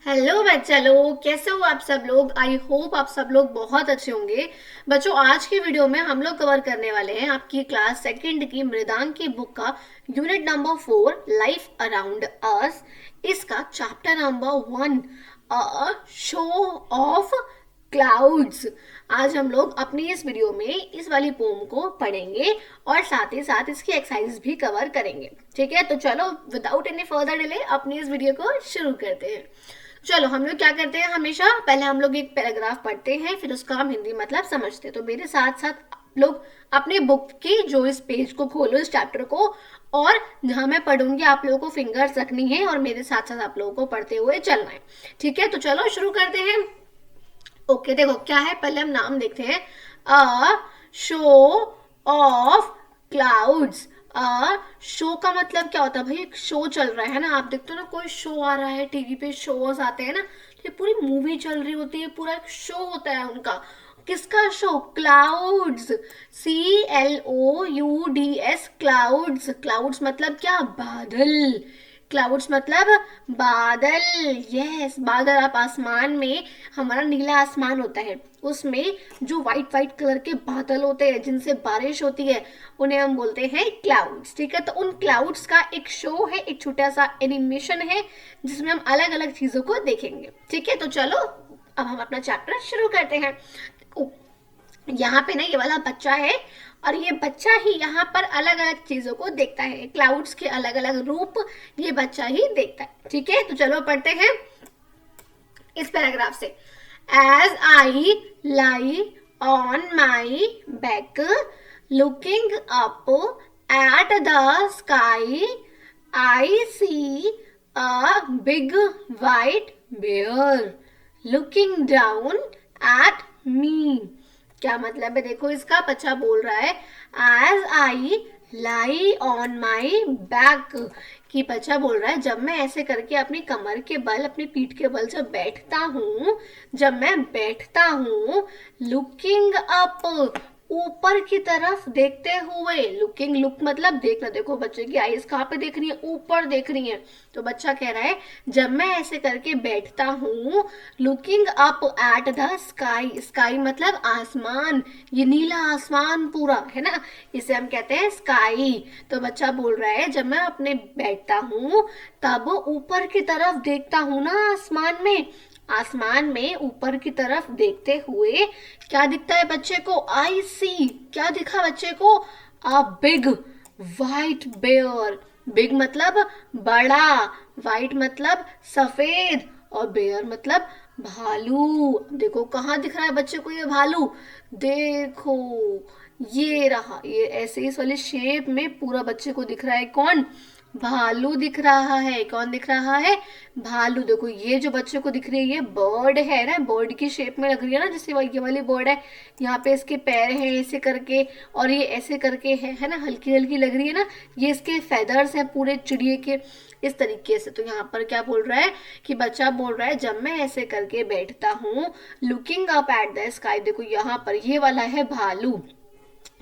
Hello बच्चा लोग, कैसे हो आप सब लोग। आई होप आप सब लोग बहुत अच्छे होंगे। बच्चों, आज की वीडियो में हम लोग कवर करने वाले हैं आपकी क्लास सेकंड की मृदांक की बुक का unit number 4 life around us. इसका chapter number 1 a show of clouds. आज हम लोग अपनी इस वीडियो में इस वाली पोम को पढ़ेंगे और साथ ही साथ इसकी एक्सरसाइज भी कवर करेंगे। ठीक है, तो चलो विदाउट एनी फर्दर डिले अपनी इस वीडियो को शुरू करते हैं। चलो, हम लोग क्या करते हैं, हमेशा पहले हम लोग एक पैराग्राफ पढ़ते हैं, फिर उसका हम हिंदी मतलब समझते हैं। तो मेरे साथ साथ आप लोग अपने बुक की जो इस पेज को खोलो, इस चैप्टर को, और जहां मैं पढ़ूंगी आप लोगों को फिंगर्स रखनी है और मेरे साथ साथ आप लोगों को पढ़ते हुए चलना है। ठीक है, तो चलो शुरू करते हैं। ओके, देखो क्या है, पहले हम नाम देखते हैं। अ शो ऑफ क्लाउड्स। शो का मतलब क्या होता है भाई, एक शो चल रहा है ना। आप देखते हो ना, कोई शो आ रहा है टीवी पे, शोज आते हैं ना, ये पूरी मूवी चल रही होती है, पूरा एक शो होता है उनका। किसका show? Clouds. CLOUDS, clouds. Clouds मतलब क्या? बादल। क्लाउड्स मतलब बादल। यस, बादल। आप आसमान में, हमारा नीला आसमान होता है, उसमें जो व्हाइट व्हाइट कलर के बादल होते हैं जिनसे बारिश होती है, उन्हें हम बोलते हैं क्लाउड्स। ठीक है, तो उन क्लाउड्स का एक शो है, एक छोटा सा एनिमेशन है जिसमें हम अलग अलग चीजों को देखेंगे। ठीक है, तो चलो अब हम अपना चैप्टर शुरू करते हैं। यहाँ पे ना ये वाला बच्चा है और ये बच्चा ही यहाँ पर अलग अलग चीजों को देखता है, क्लाउड्स के अलग अलग रूप ये बच्चा ही देखता है। ठीक है, तो चलो पढ़ते हैं इस पैराग्राफ से। As I lie on my back looking up at the sky I see a big white bear looking down at me. क्या मतलब है, देखो इसका। बच्चा बोल रहा है as I lie on my back, कि बच्चा बोल रहा है जब मैं ऐसे करके अपनी कमर के बल, अपनी पीठ के बल जब बैठता हूँ, जब मैं बैठता हूँ, लुकिंग अप, ऊपर की तरफ देखते हुए। लुकिंग, लुक मतलब देखना। देखो बच्चे की आईज कहाँ पे देख रही है? ऊपर देख रही है। तो बच्चा कह रहा है जब मैं ऐसे करके बैठता हूँ, looking up at the sky. Sky मतलब आसमान, ये नीला आसमान पूरा है ना, इसे हम कहते हैं स्काई। तो बच्चा बोल रहा है जब मैं अपने बैठता हूँ तब ऊपर की तरफ देखता हूँ ना, आसमान में। आसमान में ऊपर की तरफ देखते हुए क्या दिखता है बच्चे को? आई सी, क्या दिखा बच्चे को? A big white bear. Big मतलब बड़ा, वाइट मतलब सफेद, और बेयर मतलब भालू। देखो कहाँ दिख रहा है बच्चे को ये भालू? देखो ये रहा, ये ऐसे इस वाले शेप में पूरा बच्चे को दिख रहा है। कौन? भालू दिख रहा है। कौन दिख रहा है? भालू। देखो ये जो बच्चे को दिख रही है ये बर्ड है ना, बर्ड की शेप में लग रही है ना, जैसे ये वाली बर्ड है। यहाँ पे इसके पैर हैं ऐसे करके, और ये ऐसे करके है ना, हल्की हल्की लग रही है ना। ये इसके फेदर्स हैं पूरे चिड़िए के, इस तरीके से। तो यहाँ पर क्या बोल रहा है कि बच्चा बोल रहा है जब मैं ऐसे करके बैठता हूँ, looking up at the sky. देखो यहाँ पर ये वाला है भालू।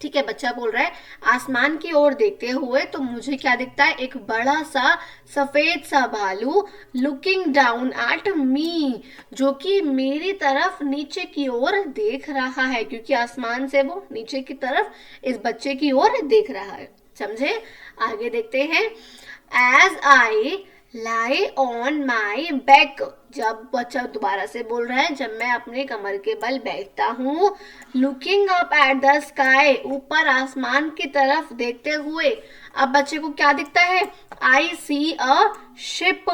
ठीक है, बच्चा बोल रहा है आसमान की ओर देखते हुए तो मुझे क्या दिखता है? एक बड़ा सा सफेद सा भालू, लुकिंग डाउन एट मी, जो कि मेरी तरफ नीचे की ओर देख रहा है, क्योंकि आसमान से वो नीचे की तरफ इस बच्चे की ओर देख रहा है। समझे? आगे देखते हैं। As I lie on my back. जब बच्चा दोबारा से बोल रहा है जब मैं अपने कमर के बल बैठता हूँ, looking up at the sky, ऊपर आसमान की तरफ देखते हुए। अब बच्चे को क्या दिखता है? आई सी अ शिप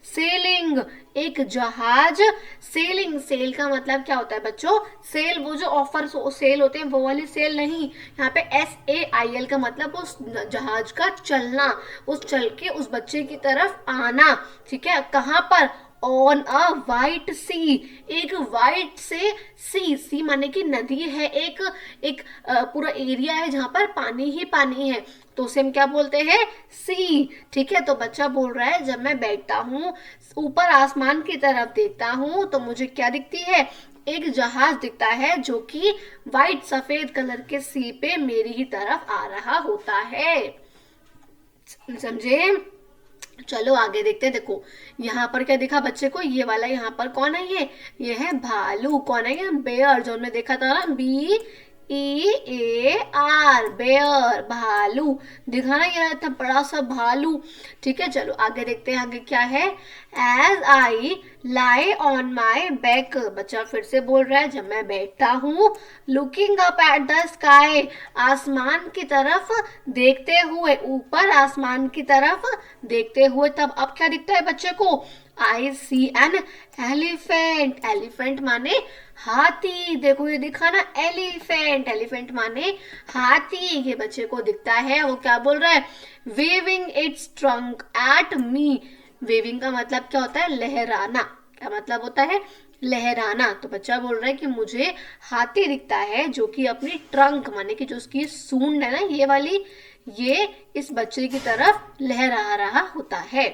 सेलिंग, एक जहाज। सेलिंग, सेल का मतलब क्या होता है बच्चों? सेल, वो जो ऑफर सेल होते हैं वो वाली सेल नहीं। यहाँ पे SAIL का मतलब उस जहाज का चलना, उस चल के उस बच्चे की तरफ आना। ठीक है, कहाँ पर? ऑन अ वाइट सी, एक वाइट से सी, सी माने की नदी है, एक एक पूरा एरिया है जहां पर पानी ही पानी है, तो उसे हम क्या बोलते हैं? सी। ठीक है, तो बच्चा बोल रहा है जब मैं बैठता हूँ, ऊपर आसमान की तरफ देखता हूँ, तो मुझे क्या दिखती है? एक जहाज दिखता है जो कि वाइट सफेद कलर के सी पे मेरी ही तरफ आ रहा होता है। समझे? चलो आगे देखते हैं। देखो यहाँ पर क्या दिखा बच्चे को, ये वाला यहाँ पर कौन है, ये है भालू। कौन है ये, बेयर, जो हमने देखा था ना, BEAR, बेयर, भालू। दिखा ना, ये था बड़ा सा भालू। ठीक है, चलो आगे देखते हैं, आगे क्या है। As I lie on my back, बच्चा फिर से बोल रहा है, जब मैं बैठता हूँ, looking up at the sky, आसमान की तरफ देखते हुए, ऊपर आसमान की तरफ देखते हुए, तब अब क्या दिखता है बच्चे को, आई सी एन एलिफेंट। एलिफेंट माने हाथी। देखो ये दिखा ना, एलिफेंट, एलिफेंट माने हाथी। ये बच्चे को दिखता है, वो क्या बोल रहा है, waving its trunk at me. Waving का मतलब क्या होता है, लहराना। क्या मतलब होता है, लहराना। तो बच्चा बोल रहा है कि मुझे हाथी दिखता है जो कि अपनी ट्रंक माने कि जो उसकी सूंड है ना, ये वाली, ये इस बच्चे की तरफ लहरा रहा होता है।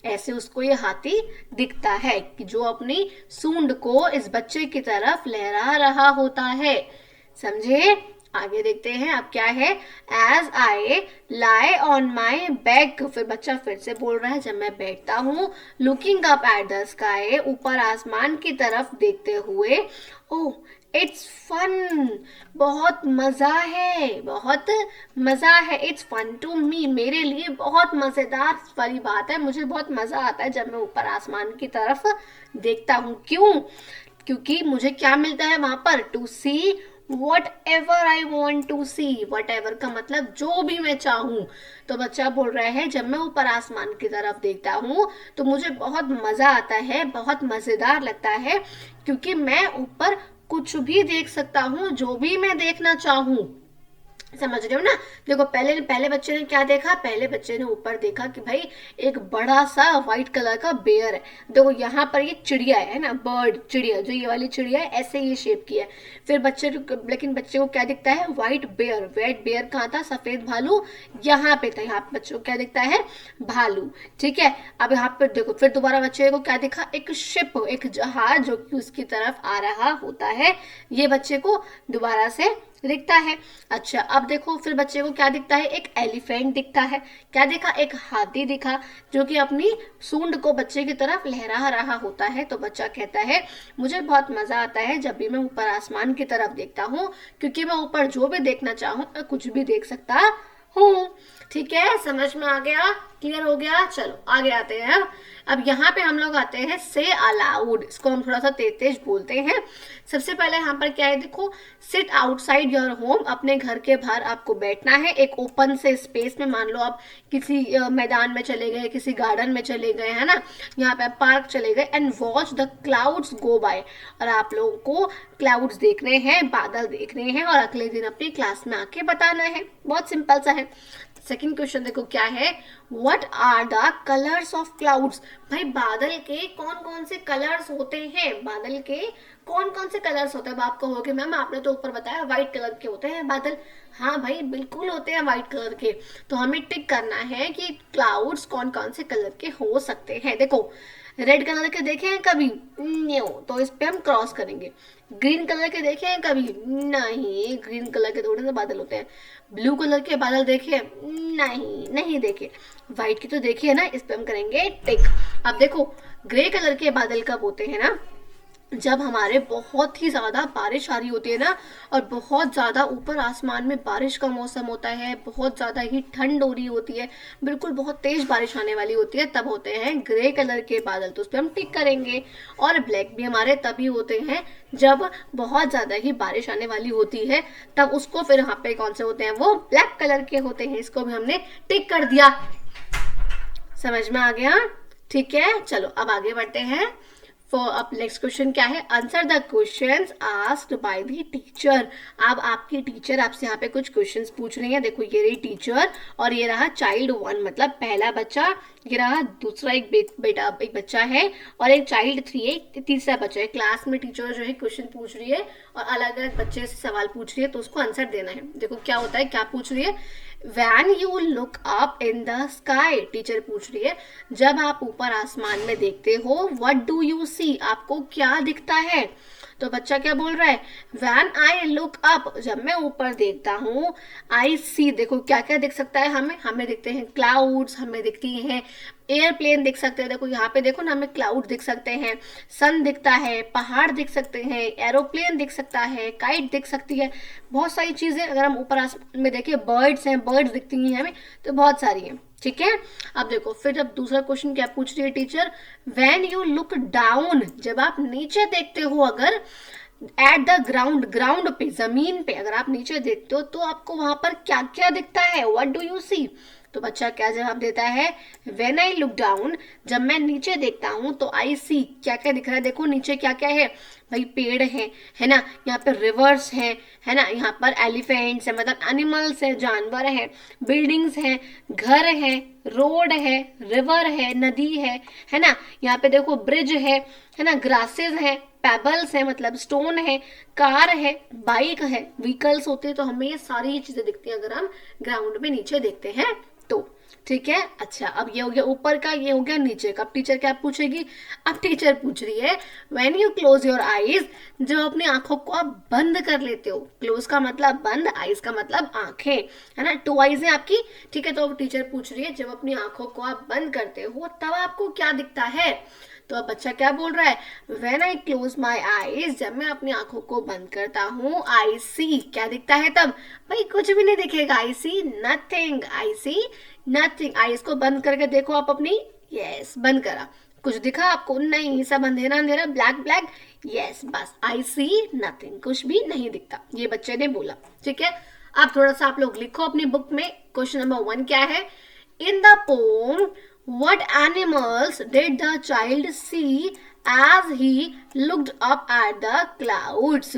ऐसे उसको ये हाथी दिखता है कि जो अपनी सूंड को इस बच्चे की तरफ लहरा रहा होता है। समझे, आगे देखते हैं अब क्या है। As I lie on my back, फिर बच्चा फिर से बोल रहा है, जब मैं बैठता हूँ, looking up at the sky, ऊपर आसमान की तरफ देखते हुए, ओह इट्स फन, बहुत मजा है, बहुत मजा है। इट्स फन टू मी, मेरे लिए बहुत मजेदार वाली बात है, मुझे बहुत मजा आता है जब मैं ऊपर आसमान की तरफ देखता हूँ। क्यों, क्योंकि मुझे क्या मिलता है वहां पर, to see whatever I want to see. Whatever का मतलब जो भी मैं चाहूँ। तो बच्चा बोल रहा है, जब मैं ऊपर आसमान की तरफ देखता हूँ तो मुझे बहुत मजा आता है, बहुत मजेदार लगता है, क्योंकि मैं ऊपर कुछ भी देख सकता हूँ, जो भी मैं देखना चाहूँ। समझ रहे हो ना। देखो पहले पहले बच्चे ने क्या देखा, पहले बच्चे ने ऊपर देखा कि भाई एक बड़ा सा व्हाइट कलर का बेयर है। देखो यहाँ पर ये चिड़िया है ना, बर्ड, चिड़िया, जो ये वाली चिड़िया है ऐसे ये शेप की है। फिर लेकिन बच्चे को क्या दिखता है, व्हाइट बेयर। व्हाइट बेयर कहाँ था, सफेद भालू यहाँ पे था। यहाँ पे बच्चों को क्या दिखता है, भालू। ठीक है, अब यहाँ पर देखो फिर दोबारा बच्चे को क्या दिखा, एक शिप, एक जहाज जो कि उसकी तरफ आ रहा होता है। ये बच्चे को दोबारा से दिखता है। अच्छा अब देखो फिर बच्चे को क्या दिखता है, एक एलिफेंट दिखता है। क्या देखा, एक हाथी दिखा जो कि अपनी सूंड को बच्चे की तरफ लहरा रहा होता है। तो बच्चा कहता है, मुझे बहुत मजा आता है जब भी मैं ऊपर आसमान की तरफ देखता हूँ, क्योंकि मैं ऊपर जो भी देखना चाहूँ मैं कुछ भी देख सकता हूँ। ठीक है, समझ में आ गया, क्लियर हो गया। चलो आगे आते हैं। अब यहाँ पे हम लोग आते हैं से अलाउड, इसको हम थोड़ा सा तेज तेज बोलते हैं। सबसे पहले यहाँ पर क्या है, देखो, सिट आउटसाइड योर होम, अपने घर के बाहर आपको बैठना है एक ओपन से स्पेस में। मान लो आप किसी मैदान में चले गए, किसी गार्डन में चले गए, है ना, यहाँ पे पार्क चले गए, and watch the clouds go by, और आप लोगों को क्लाउड्स देखने हैं, बादल देखने हैं, और अगले दिन अपनी क्लास में आके बताना है। बहुत सिंपल सा है। सेकंड क्वेश्चन देखो क्या है, what are the colours of clouds. भाई बादल के कौन कौन से कलर्स होते हैं, बादल के कौन कौन से कलर्स होते हैं। अब आप कहोगे मैम आपने तो ऊपर बताया व्हाइट कलर के होते हैं बादल। हाँ भाई बिल्कुल होते हैं व्हाइट कलर के। तो हमें टिक करना है कि क्लाउड्स कौन कौन से कलर के हो सकते हैं। देखो रेड कलर के देखे हैं कभी, न्यू, तो इस पे हम क्रॉस करेंगे। ग्रीन कलर के देखे हैं कभी, नहीं, ग्रीन कलर के थोड़े से बादल होते हैं। ब्लू कलर के बादल देखे, नहीं, नहीं देखे। व्हाइट की तो देखी है ना, इस पे हम करेंगे टिक। अब देखो ग्रे कलर के बादल कब होते हैं ना, जब हमारे बहुत ही ज्यादा बारिश आ रही होती है ना, और बहुत ज्यादा ऊपर आसमान में बारिश का मौसम होता है, बहुत ज्यादा ही ठंड हो रही होती है, बिल्कुल बहुत तेज बारिश आने वाली होती है, तब होते हैं ग्रे कलर के बादल। तो उस पर हम टिक करेंगे। और ब्लैक भी हमारे तभी होते हैं जब बहुत ज्यादा ही बारिश आने वाली होती है, तब उसको फिर यहाँ पे कौन से होते हैं, वो ब्लैक कलर के होते हैं। इसको भी हमने टिक कर दिया। समझ में आ गया, ठीक है। चलो अब आगे बढ़ते हैं। अब नेक्स्ट क्वेश्चन क्या है, answer the questions asked by the teacher. अब आपकी टीचर आपसे यहाँ पे कुछ क्वेश्चंस पूछ रही है। देखो ये रही टीचर, और ये रहा चाइल्ड 1 मतलब पहला बच्चा, ये रहा दूसरा एक बेटा एक बच्चा है, और एक चाइल्ड 3 एक तीसरा बच्चा है। क्लास में टीचर जो है क्वेश्चन पूछ रही है और अलग अलग बच्चे से सवाल पूछ रही है, तो उसको आंसर देना है। देखो क्या होता है, क्या पूछ रही है, When you look up in the sky, teacher पूछ रही है, जब आप ऊपर आसमान में देखते हो, what do you see, आपको क्या दिखता है। तो बच्चा क्या बोल रहा है, When I look up, जब मैं ऊपर देखता हूँ, I see, देखो क्या क्या दिख सकता है हमें, हमें दिखते हैं क्लाउड्स, हमें दिखती हैं एयरप्लेन दिख सकते हैं, देखो यहाँ पे देखो ना हमें क्लाउड दिख सकते हैं, सन दिखता है, पहाड़ दिख सकते हैं, एरोप्लेन दिख सकता है, काइट दिख सकती है, बहुत सारी चीजें। अगर हम ऊपर आसमान में देखें बर्ड्स हैं, बर्ड्स दिखती हैं हमें, तो बहुत सारी हैं, ठीक है। अब देखो फिर अब दूसरा क्वेश्चन क्या पूछ रही है teacher, when you look down, जब आप नीचे देखते हो, अगर एट द ग्राउंड, ग्राउंड पे, जमीन पे अगर आप नीचे देखते हो तो आपको वहां पर क्या क्या दिखता है, व्हाट डू यू सी। तो बच्चा क्या जवाब देता है, व्हेन आई लुक डाउन, जब मैं नीचे देखता हूं तो आई सी, क्या क्या दिख रहा है, देखो नीचे क्या क्या है भाई, पेड़ है ना, यहाँ पे रिवर्स है ना, यहाँ पर एलिफेंट्स है, मतलब एनिमल्स है, जानवर है, बिल्डिंग्स है, घर है, रोड है, रिवर है, नदी है ना, यहाँ पे देखो ब्रिज है ना, ग्रासेस है, पेबल्स है मतलब स्टोन है, कार है, बाइक है, व्हीकल्स होते हैं, तो हमें ये सारी चीजें दिखती हैं अगर हम ग्राउंड में नीचे देखते हैं तो, ठीक है। अच्छा अब ये हो गया ऊपर का, ये हो गया नीचे का। अब टीचर क्या पूछेगी, अब टीचर पूछ रही है when you close your eyes, जब अपनी आंखों को आप बंद कर लेते हो, क्लोज का मतलब बंद, आईज का मतलब आंखें, है ना, 2 आईज है आपकी, ठीक है। तो अब टीचर पूछ रही है जब अपनी आंखों को आप बंद करते हो तब आपको क्या दिखता है। तो अब बच्चा क्या बोल रहा है, when I close my eyes, जब मैं अपनी आंखों को बंद करता हूँ, आई सी, क्या दिखता है तब भाई, कुछ भी नहीं दिखेगा, आई सी नथिंग, आई सी नथिंग। आईज को बंद करके देखो आप अपनी, यस बंद करा, कुछ दिखा आपको, नहीं, सब अंधेरा अंधेरा, ब्लैक ब्लैक, यस बस आई सी नथिंग, कुछ भी नहीं दिखता, ये बच्चे ने बोला, ठीक है। अब थोड़ा सा आप लोग लिखो अपनी बुक में, क्वेश्चन नंबर 1 क्या है, in the pome what animals did the child see as he looked up at the clouds।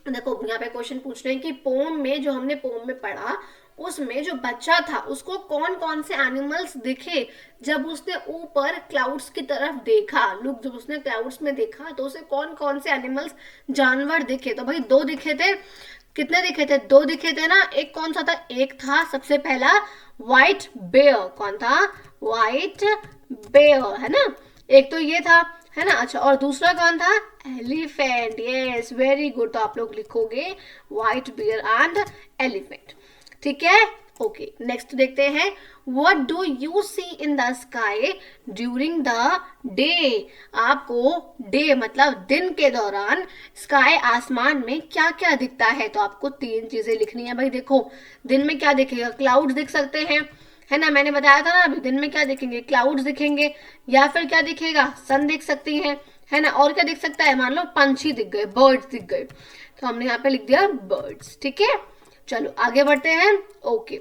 देखो यहाँ पे क्वेश्चन पूछ रहे हैं कि पोम में, जो हमने पोम में पढ़ा, उसमें जो बच्चा था उसको कौन कौन से एनिमल्स दिखे जब उसने ऊपर क्लाउड्स की तरफ देखा। लुक, जब उसने क्लाउड्स में देखा तो उसे कौन कौन से एनिमल्स, जानवर दिखे। तो भाई 2 दिखे थे, कितने दिखे थे, 2 दिखे थे ना। एक कौन सा था, एक था सबसे पहला व्हाइट बेयर, कौन था, व्हाइट बेयर, है ना, एक तो ये था, है ना। अच्छा और दूसरा कौन था, एलिफेंट, यस वेरी गुड। तो आप लोग लिखोगे व्हाइट बियर एंड एलिफेंट, ठीक है। ओके नेक्स्ट देखते हैं, what do you see in the sky during the day. आपको डे मतलब दिन के दौरान स्काई, आसमान में क्या क्या दिखता है। तो आपको 3 चीजें लिखनी है भाई। देखो दिन में क्या दिखेगा, क्लाउड्स दिख सकते हैं, है ना, मैंने बताया था ना अभी, दिन में क्या दिखेंगे, क्लाउड्स दिखेंगे, या फिर क्या दिखेगा, सन दिख सकती है ना, और क्या दिख सकता है, मान लो पंछी दिख गए, बर्ड्स दिख गए, तो हमने यहाँ पे लिख दिया बर्ड्स, ठीक है। चलो आगे बढ़ते हैं। Okay,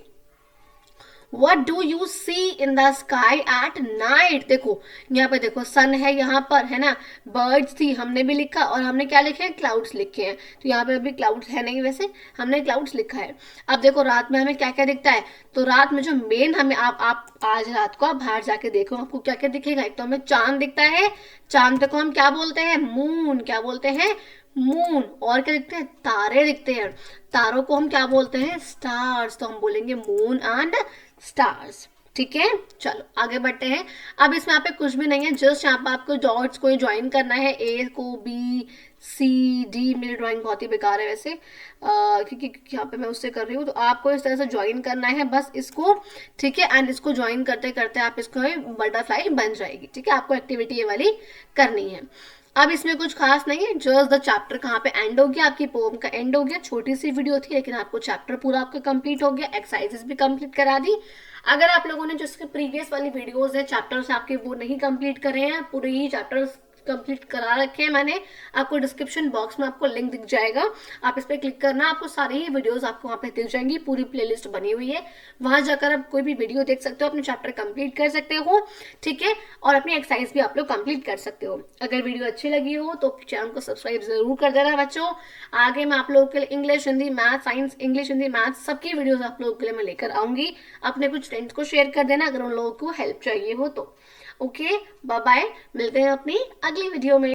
What do you see in the sky at night। देखो यहाँ पे देखो सन है, यहाँ पर है ना, बर्ड्स थी हमने भी लिखा, और हमने क्या लिखे हैं, क्लाउड्स लिखे हैं। तो यहाँ पे अभी क्लाउड्स है नहीं, वैसे हमने क्लाउड्स लिखा है। अब देखो रात में हमें क्या क्या दिखता है। तो रात में जो मेन हमें, आप आज रात को आप बाहर जाके देखो आपको क्या क्या दिखेगा। एक तो हमें चांद दिखता है, चांद को हम क्या बोलते हैं, मून, क्या बोलते हैं, मून। और क्या दिखते हैं, तारे दिखते हैं, तारों को हम क्या बोलते हैं, स्टार्स। तो हम बोलेंगे मून एंड स्टार्स, ठीक है। चलो आगे बढ़ते हैं। अब इसमें यहाँ पे कुछ भी नहीं है, जस्ट यहाँ पे आपको डॉट्स को ज्वाइन करना है, ए को बी सी डी। मेरी ड्राइंग बहुत ही बेकार है वैसे, क्योंकि यहाँ पे मैं उससे कर रही हूँ, तो आपको इस तरह से ज्वाइन करना है बस इसको, ठीक है। एंड इसको ज्वाइन करते करते आप इसको बटरफ्लाई बन जाएगी, ठीक है। आपको एक्टिविटी ये वाली करनी है। अब इसमें कुछ खास नहीं है, जस्ट द चैप्टर कहाँ पे एंड हो गया, आपकी पोम का एंड हो गया। छोटी सी वीडियो थी लेकिन आपको चैप्टर पूरा आपका कंप्लीट हो गया, एक्सरसाइजेस भी कंप्लीट करा दी। अगर आप लोगों ने जो इसके प्रीवियस वाली वीडियोस है चैप्टर्स आपके वो नहीं कंप्लीट करे हैं, पूरे ही चैप्टर्स कंप्लीट करा रखे हैं मैंने, आपको डिस्क्रिप्शन बॉक्स में आपको लिंक दिख जाएगा, आप इस पर क्लिक करना, आपको सारी ही वीडियोस आपको वहाँ पे दिख जाएंगी, पूरी प्लेलिस्ट बनी हुई है, वहां जाकर आप कोई भी वीडियो देख सकते हो, अपने चैप्टर कंप्लीट कर सकते हो, ठीक है। और अपनी एक्सरसाइज भी आप लोग कंप्लीट कर सकते हो। अगर वीडियो अच्छी लगी हो तो चैनल को सब्सक्राइब जरूर कर देना बच्चों। आगे मैं आप लोगों के लिए English, Hindi, math, science, English, Hindi, math सबकी वीडियोज आप लोगों के लिए मैं लेकर आऊंगी। अपने कुछ फ्रेंड्स को शेयर कर देना अगर उन लोगों को हेल्प चाहिए हो तो। ओके बाय बाय, मिलते हैं अपनी अगली वीडियो में।